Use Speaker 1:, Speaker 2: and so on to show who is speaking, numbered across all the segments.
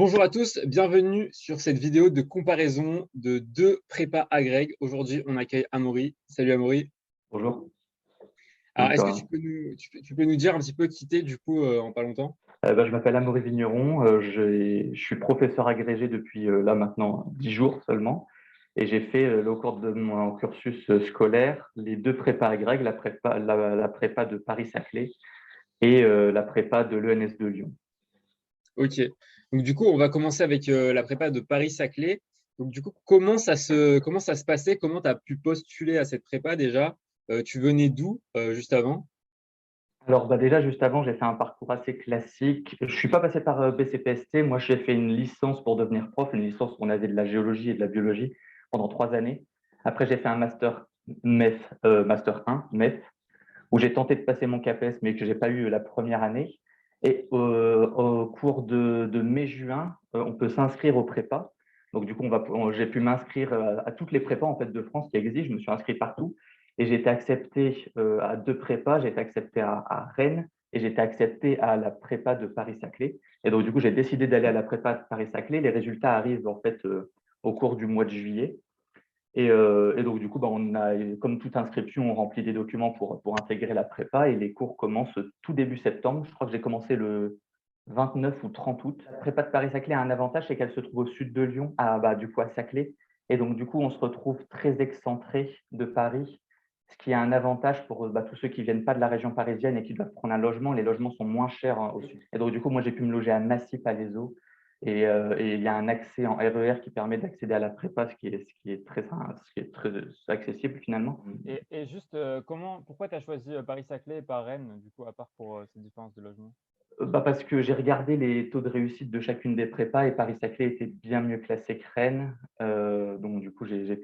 Speaker 1: Bonjour à tous, bienvenue sur cette vidéo de comparaison de deux prépas agrég. Aujourd'hui, on accueille Amaury. Salut Amaury.
Speaker 2: Bonjour.
Speaker 1: Alors,
Speaker 2: Donc,
Speaker 1: est-ce que tu peux nous dire un petit peu qui t'es du coup en pas longtemps?
Speaker 2: je m'appelle Amaury Vigneron. Je suis professeur agrégé depuis là maintenant 10 jours seulement. Et j'ai fait au cours de mon cursus scolaire les deux prépas agrég, la prépa de Paris-Saclay et la prépa de l'ENS de Lyon.
Speaker 1: Ok. Donc du coup, on va commencer avec la prépa de Paris-Saclay. Donc du coup, comment ça se passait? Comment tu as pu postuler à cette prépa déjà? Tu venais d'où juste avant?
Speaker 2: Alors déjà, juste avant, j'ai fait un parcours assez classique. Je suis pas passé par BCPST. Moi, j'ai fait une licence pour devenir prof, une licence où on avait de la géologie et de la biologie pendant 3 années. Après, j'ai fait un master MEF, master 1, MEF, où j'ai tenté de passer mon CAPES, mais que j'ai pas eu la première année. Et au cours de mai-juin, on peut s'inscrire aux prépas. Donc, du coup, j'ai pu m'inscrire à toutes les prépas en fait, de France qui existent. Je me suis inscrit partout. Et j'ai été accepté à deux prépas. J'ai été accepté à Rennes et j'ai été accepté à la prépa de Paris-Saclay. Et donc, du coup, j'ai décidé d'aller à la prépa de Paris-Saclay. Les résultats arrivent en fait au cours du mois de juillet. Et donc, du coup, on a, comme toute inscription, on remplit des documents pour intégrer la prépa et les cours commencent tout début septembre. Je crois que j'ai commencé le 29 ou 30 août. La prépa de Paris-Saclay a un avantage, c'est qu'elle se trouve au sud de Lyon, du coup à Saclay. Et donc, du coup, on se retrouve très excentré de Paris, ce qui a un avantage pour tous ceux qui ne viennent pas de la région parisienne et qui doivent prendre un logement. Les logements sont moins chers au sud. Et donc, du coup, moi, j'ai pu me loger à Massy, Palaiseau. Et il y a un accès en RER qui permet d'accéder à la prépa, ce qui est très accessible finalement.
Speaker 1: Et juste, pourquoi tu as choisi Paris-Saclay et pas Rennes, du coup, à part pour ces différences de logement?
Speaker 2: Parce que j'ai regardé les taux de réussite de chacune des prépas et Paris-Saclay était bien mieux classé que Rennes. Donc du coup, j'ai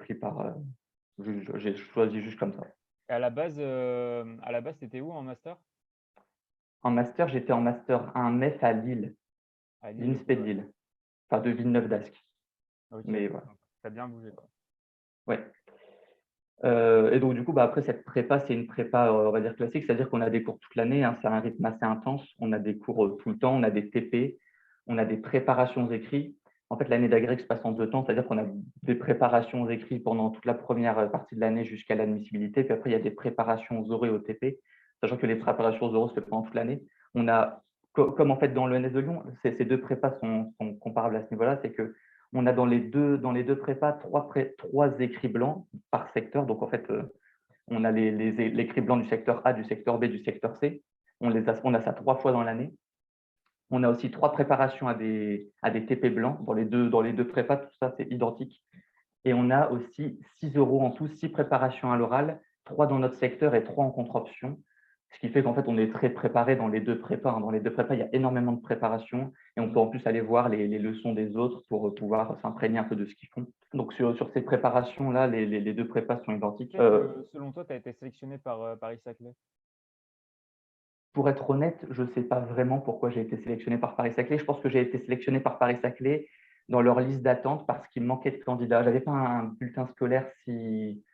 Speaker 2: choisi juste comme ça.
Speaker 1: Et à la base, t'étais où en master?
Speaker 2: En master, j'étais en master 1 MEF à Lille,
Speaker 1: À Lille, ok.
Speaker 2: l'INSPE de Lille, enfin de Villeneuve-d'Ascq.
Speaker 1: Ok,
Speaker 2: Mais voilà,
Speaker 1: t'as bien bougé, quoi.
Speaker 2: ouais. Et donc, du coup, après, cette prépa, c'est une prépa, on va dire classique, c'est-à-dire qu'on a des cours toute l'année, hein, c'est un rythme assez intense. On a des cours tout le temps, on a des TP, on a des préparations écrites. En fait, l'année d'agrég se passe en 2 temps, c'est-à-dire qu'on a des préparations écrites pendant toute la première partie de l'année jusqu'à l'admissibilité. Puis après, il y a des préparations aux oraux et au TP, sachant que les préparations aux oraux se fait pendant toute l'année. On a, comme en fait dans l'ENS de Lyon, ces deux prépas sont comparables à ce niveau-là, c'est que on a dans les deux prépas trois écrits blancs par secteur. Donc, en fait, on a l'écrit blanc du secteur A, du secteur B, du secteur C. On a ça 3 fois dans l'année. On a aussi 3 préparations à des TP blancs. Dans les deux prépas, tout ça, c'est identique. Et on a aussi 6 euros en tout, 6 préparations à l'oral, 3 dans notre secteur et 3 en contre-option. Ce qui fait qu'en fait, on est très préparé dans les deux prépas, hein. Dans les deux prépas, il y a énormément de préparation et on peut en plus aller voir les leçons des autres pour pouvoir s'imprégner un peu de ce qu'ils font. Donc, sur ces préparations-là, les deux prépas sont identiques.
Speaker 1: Selon toi, tu as été sélectionné par Paris-Saclay?
Speaker 2: Pour être honnête, je ne sais pas vraiment pourquoi j'ai été sélectionné par Paris-Saclay. Je pense que j'ai été sélectionné par Paris-Saclay dans leur liste d'attente parce qu'il manquait de candidats. Je n'avais pas un bulletin scolaire si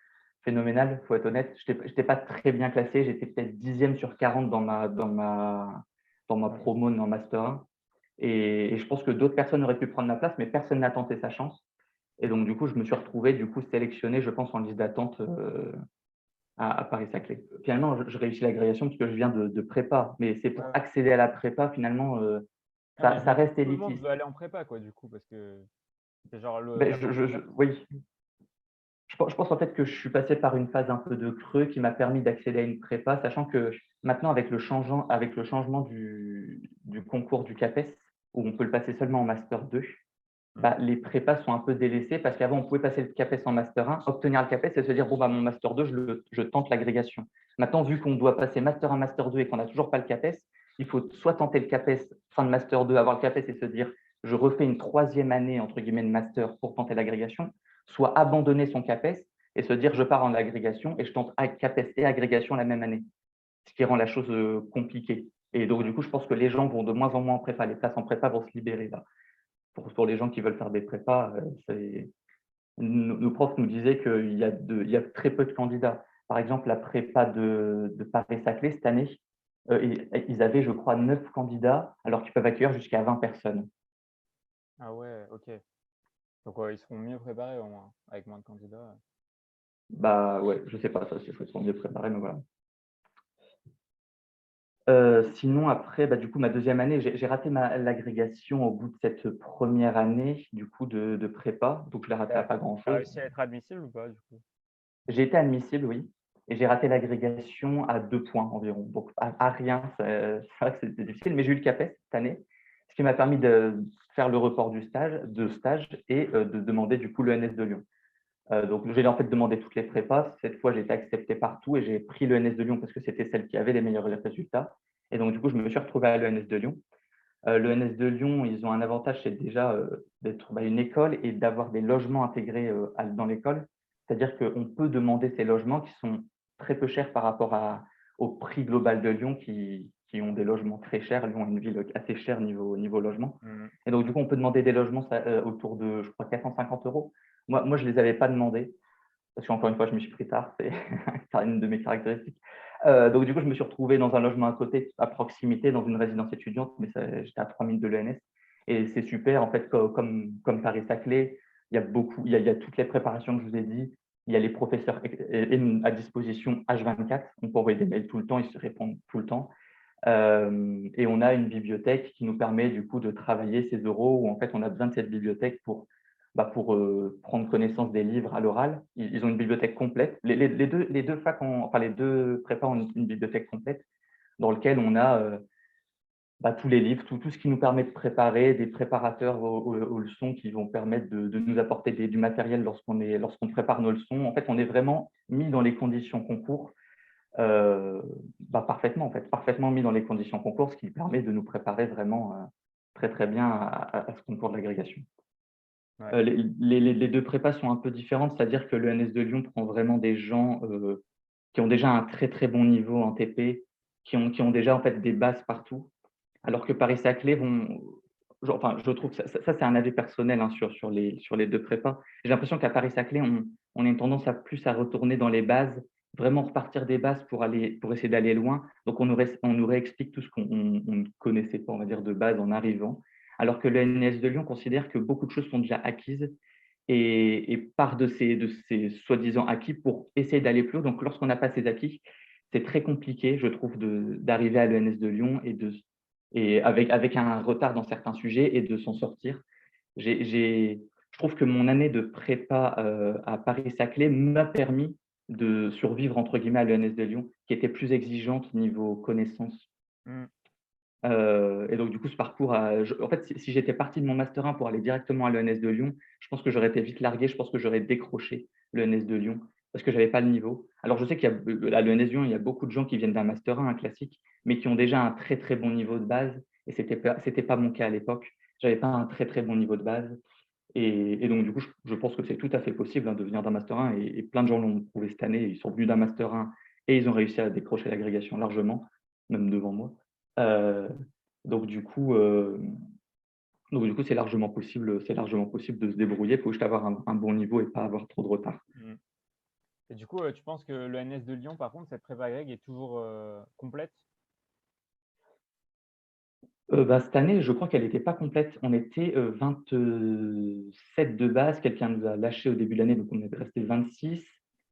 Speaker 2: phénoménal, il faut être honnête. Je n'étais pas très bien classé. J'étais peut-être 10e sur 40 dans ma promo en Master 1. Et je pense que d'autres personnes auraient pu prendre ma place, mais personne n'a tenté sa chance. Et donc, du coup, je me suis retrouvé sélectionné, je pense, en liste d'attente à Paris-Saclay. Finalement, je réussis l'agrégation parce que je viens de prépa, mais c'est pour
Speaker 1: Ouais.
Speaker 2: accéder à la prépa, finalement,
Speaker 1: Ah, mais
Speaker 2: ça reste
Speaker 1: tout le monde
Speaker 2: élitiste.
Speaker 1: veut aller en prépa, quoi, du coup, parce que c'est genre
Speaker 2: Ben,
Speaker 1: la porte ouverte.
Speaker 2: oui, je pense en fait que je suis passé par une phase un peu de creux qui m'a permis d'accéder à une prépa, sachant que maintenant, avec le changement du concours du CAPES, où on peut le passer seulement en Master 2,
Speaker 1: Hmm.
Speaker 2: les prépas sont un peu délaissées parce qu'avant, on pouvait passer le CAPES en Master 1, obtenir le CAPES et se dire, bon, mon Master 2, je tente l'agrégation. Maintenant, vu qu'on doit passer Master 1, Master 2 et qu'on n'a toujours pas le CAPES, il faut soit tenter le CAPES fin de Master 2, avoir le CAPES et se dire, je refais une troisième année, entre guillemets, de Master pour tenter l'agrégation, soit abandonner son CAPES et se dire, je pars en agrégation et je tente CAPES et agrégation la même année, ce qui rend la chose compliquée. Et donc, du coup, je pense que les gens vont de moins en moins en prépa, les places en prépa vont se libérer là. Pour les gens qui veulent faire des prépas, nos profs nous disaient qu'il y a très peu de candidats. Par exemple, la prépa de Paris-Saclay, cette année, ils avaient, je crois, 9 candidats, alors qu'ils peuvent accueillir jusqu'à 20 personnes.
Speaker 1: Ah ouais, ok. Donc ils seront mieux préparés au moins, avec moins de candidats.
Speaker 2: Bah ouais, je sais pas ça, si ils sont mieux préparés, mais voilà. Sinon après, bah, du coup, ma deuxième année, j'ai raté l'agrégation au bout de cette première année, du coup, de prépa. Donc, je l'ai raté à
Speaker 1: T'as
Speaker 2: pas
Speaker 1: t'as
Speaker 2: grand-chose.
Speaker 1: réussi à être admissible ou pas, du coup?
Speaker 2: J'ai été admissible, oui, et j'ai raté l'agrégation à 2 points environ. Donc, à rien, c'est vrai que c'était difficile, mais j'ai eu le CAPES cette année, ce qui m'a permis de faire le report de stage et de demander du coup l'ENS de Lyon. Donc, j'ai en fait demandé toutes les prépas. Cette fois, j'ai été accepté partout et j'ai pris l'ENS de Lyon parce que c'était celle qui avait les meilleurs résultats. Et donc, du coup, je me suis retrouvé à l'ENS de Lyon. L'ENS de Lyon, ils ont un avantage, c'est déjà d'être une école et d'avoir des logements intégrés dans l'école. C'est-à-dire qu'on peut demander ces logements qui sont très peu chers par rapport au prix global de Lyon qui ont des logements très chers. Lyon est une ville assez chère niveau logement.
Speaker 1: Mhm.
Speaker 2: Et donc, du coup, on peut demander des logements autour de, je crois, 450 euros. Moi, je ne les avais pas demandés parce qu'encore une fois, je me suis pris tard, c'est une de mes caractéristiques. Donc, du coup, je me suis retrouvé dans un logement à côté, à proximité, dans une résidence étudiante, mais j'étais à 3 minutes de l'ENS. Et c'est super, en fait, comme Paris-Saclay, il y a toutes les préparations que je vous ai dit. Il y a les professeurs à disposition H24. On peut envoyer des mails tout le temps, ils se répondent tout le temps. Et on a une bibliothèque qui nous permet du coup de travailler ces euros où en fait on a besoin de cette bibliothèque pour prendre connaissance des livres à l'oral. Ils ont une bibliothèque complète. Les deux facs enfin les deux prépas ont une bibliothèque complète dans laquelle on a tous les livres, tout ce qui nous permet de préparer, des préparateurs aux leçons qui vont permettre de nous apporter du matériel lorsqu'on prépare nos leçons. En fait, on est vraiment mis dans les conditions concours parfaitement, en fait, parfaitement mis dans les conditions concours, ce qui permet de nous préparer vraiment très, très bien à ce concours de l'agrégation.
Speaker 1: Ouais.
Speaker 2: Les deux prépas sont un peu différentes, c'est-à-dire que l'ENS de Lyon prend vraiment des gens qui ont déjà un très, très bon niveau en TP, qui ont déjà en fait des bases partout, alors que Paris-Saclay enfin, je trouve que ça c'est un avis personnel hein, sur les deux prépas. J'ai l'impression qu'à Paris-Saclay, on a une tendance à plus à retourner dans les bases, vraiment repartir des bases pour essayer d'aller loin. Donc, on nous réexplique tout ce qu'on ne connaissait pas, on va dire, de base en arrivant. Alors que le l'ENS de Lyon considère que beaucoup de choses sont déjà acquises et part de ces soi-disant acquis pour essayer d'aller plus haut. Donc, lorsqu'on n'a pas ces acquis, c'est très compliqué, je trouve, d'arriver à l'ENS de Lyon et avec un retard dans certains sujets et de s'en sortir. Je trouve que mon année de prépa à Paris-Saclay m'a permis de survivre, entre guillemets, à l'ENS de Lyon, qui était plus exigeante niveau connaissances.
Speaker 1: Mhm.
Speaker 2: Et donc, du coup, ce parcours, en fait, si j'étais parti de mon Master 1 pour aller directement à l'ENS de Lyon, je pense que j'aurais été vite largué, je pense que j'aurais décroché l'ENS de Lyon parce que je n'avais pas le niveau. Alors, je sais qu'à l'ENS de Lyon, il y a beaucoup de gens qui viennent d'un Master 1, un classique, mais qui ont déjà un très, très bon niveau de base. Et ce n'était pas mon cas à l'époque. Je n'avais pas un très, très bon niveau de base. Et donc, du coup, je pense que c'est tout à fait possible hein, de venir d'un Master 1. Et plein de gens l'ont prouvé cette année. Ils sont venus d'un Master 1 et ils ont réussi à décrocher l'agrégation largement, même devant moi. Euh, donc du coup, c'est largement possible de se débrouiller. Il faut juste avoir un bon niveau et pas avoir trop de retard.
Speaker 1: Mhm. Et du coup, tu penses que le NS de Lyon, par contre, cette prépa grecque est toujours complète?
Speaker 2: Cette année, je crois qu'elle n'était pas complète. On était 27 de base. Quelqu'un nous a lâché au début de l'année, donc on est resté 26.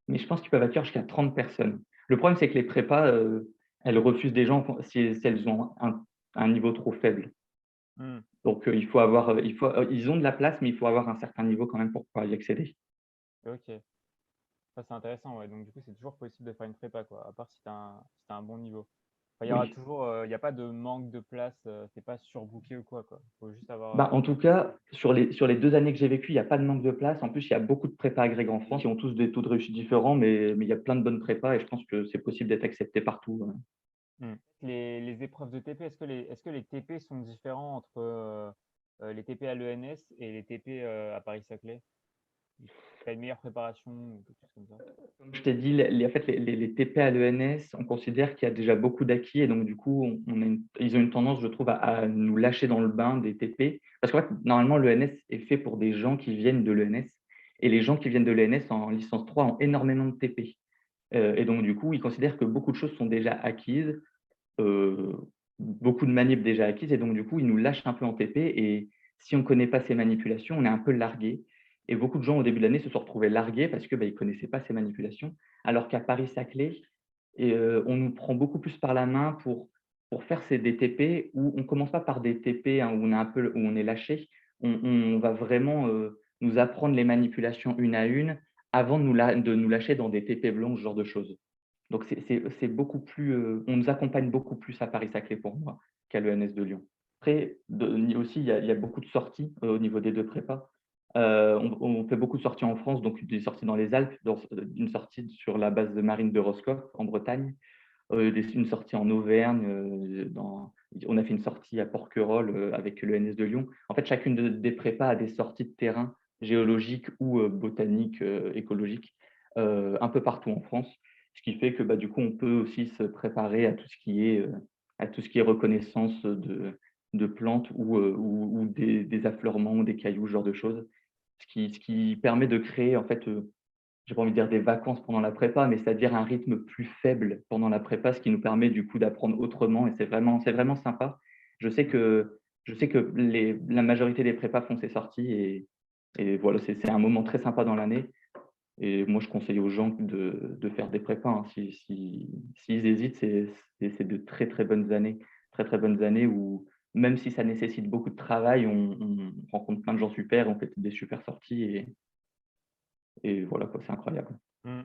Speaker 2: Mais je pense qu'ils peuvent accueillir jusqu'à 30 personnes. Le problème, c'est que les prépas, elles refusent des gens si elles ont un niveau trop faible.
Speaker 1: Mhm.
Speaker 2: Donc, ils ont de la place, mais il faut avoir un certain niveau quand même pour pouvoir y accéder.
Speaker 1: Ok. Ça, c'est intéressant, ouais. Donc, du coup, c'est toujours possible de faire une prépa, quoi, à part si t'as un bon niveau. Enfin, il y aura
Speaker 2: Oui.
Speaker 1: toujours, il n'y a pas de manque de place, c'est pas surbooké ou quoi, quoi. Faut juste avoir.
Speaker 2: En tout cas, sur les 2 années que j'ai vécues, il n'y a pas de manque de place. En plus, il y a beaucoup de prépas agrégés en France qui ont tous des taux de réussite différents, mais il y a plein de bonnes prépas et je pense que c'est possible d'être accepté partout.
Speaker 1: Hmm. Les épreuves de TP, est-ce que les TP sont différents entre les TP à l'ENS et les TP à Paris-Saclay? T'as une meilleure préparation ou quelque chose comme ça?
Speaker 2: Comme je t'ai dit, en fait, les TP à l'ENS, on considère qu'il y a déjà beaucoup d'acquis et donc du coup, ils ont une tendance, je trouve, à nous lâcher dans le bain des TP. Parce qu'en fait, normalement, l'ENS est fait pour des gens qui viennent de l'ENS et les gens qui viennent de l'ENS en licence 3 ont énormément de TP. Et donc, du coup, ils considèrent que beaucoup de choses sont déjà acquises, euh, beaucoup de manips déjà acquises, et donc, du coup, ils nous lâchent un peu en TP. Et si on ne connaît pas ces manipulations, on est un peu largué. Et beaucoup de gens au début de l'année se sont retrouvés largués parce que, ils ne connaissaient pas ces manipulations. Alors qu'à Paris-Saclay, on nous prend beaucoup plus par la main pour faire des TP où on ne commence pas par des TP, hein, où on est lâché. On va vraiment nous apprendre les manipulations une à une avant de nous lâcher dans des TP blancs, ce genre de choses. Donc, c'est beaucoup plus, on nous accompagne beaucoup plus à Paris-Saclay pour moi qu'à l'ENS de Lyon. Après, aussi, il y a beaucoup de sorties au niveau des deux prépas. On fait beaucoup de sorties en France, donc des sorties dans les Alpes, une sortie sur la base de Marine de Roscoff en Bretagne, une sortie en Auvergne, on a fait une sortie à Porquerolles avec l'ENS de Lyon. En fait, chacune des prépas a des sorties de terrain géologiques ou botaniques, écologiques, un peu partout en France. Ce qui fait que du coup, on peut aussi se préparer à tout ce qui est reconnaissance de plantes ou des affleurements ou des cailloux, ce genre de choses. Ce qui permet de créer, en fait, j'ai pas envie de dire des vacances pendant la prépa, mais c'est-à-dire un rythme plus faible pendant la prépa, ce qui nous permet du coup d'apprendre autrement et c'est vraiment sympa. Je sais que la majorité des prépas font ces sorties et voilà, c'est un moment très sympa dans l'année. Et moi, je conseille aux gens de faire des prépas, hein. S'ils hésitent, c'est de très, très bonnes années où, même si ça nécessite beaucoup de travail, on rencontre plein de gens super, on fait des super sorties et voilà quoi, c'est incroyable.
Speaker 3: Mmh.